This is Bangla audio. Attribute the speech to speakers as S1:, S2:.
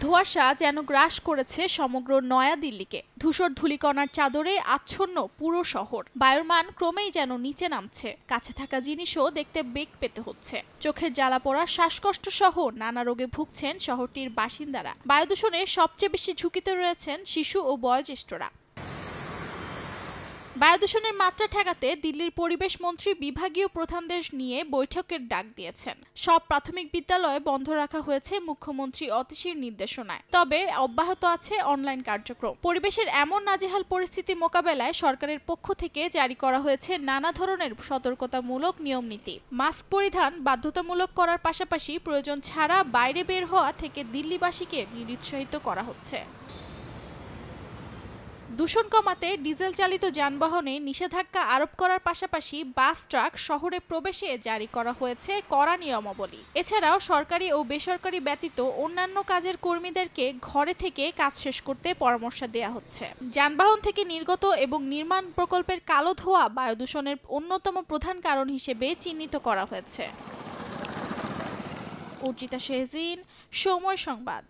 S1: ধোঁয়াশা যেন গ্রাস করেছে সমগ্র নয়াদিল্লিকে। ধূসর ধূলিকণার চাদরে আচ্ছন্ন পুরো শহর। বায়ুর মান ক্রমেই যেন নিচে নামছে। কাছে থাকা জিনিসও দেখতে বেগ পেতে হচ্ছে। চোখের জ্বালা পোড়া, শ্বাসকষ্ট সহ নানা রোগে ভুগছেন শহরটির বাসিন্দারা। বায়ু দূষণের সবচেয়ে বেশি ঝুঁকিতে রয়েছেন শিশু ও বয়োজ্যেষ্ঠরা। বায়ু দূষণের মাত্রা ঠেকাতে দিল্লির পরিবেশ মন্ত্রী বিভাগীয় প্রধানদের নিয়ে বৈঠকের ডাক দিয়েছেন। সব প্রাথমিক বিদ্যালয় বন্ধ রাখা হয়েছে মুখ্যমন্ত্রী অতীশীর নির্দেশনায়। তবে অব্যাহত আছে অনলাইন কার্যক্রম। পরিবেশের এমন নাজেহাল পরিস্থিতি মোকাবেলায় সরকারের পক্ষ থেকে জারি করা হয়েছে নানা ধরনের সতর্কতামূলক নিয়মনীতি। মাস্ক পরিধান বাধ্যতামূলক করার পাশাপাশি প্রয়োজন ছাড়া বাইরে বের হওয়া থেকে দিল্লিবাসীকে নিরুৎসাহিত করা হচ্ছে। দূষণ কমাতে ডিজেল চালিত যানবাহনে নিষেধাজ্ঞা আরোপ করার পাশাপাশি বাস ট্রাক শহরে প্রবেশে জারি করা হয়েছে কড়া নিয়মাবলী। এছাড়াও সরকারি ও বেসরকারি ব্যতীত অন্যান্য কাজের কর্মীদেরকে ঘরে থেকে কাজ শেষ করতে পরামর্শ দেওয়া হচ্ছে। যানবাহন থেকে নির্গত এবং নির্মাণ প্রকল্পের কালো ধোঁয়া বায়ু দূষণের অন্যতম প্রধান কারণ হিসেবে চিহ্নিত করা হয়েছে। অর্চিতা শেহজিন, সময় সংবাদ।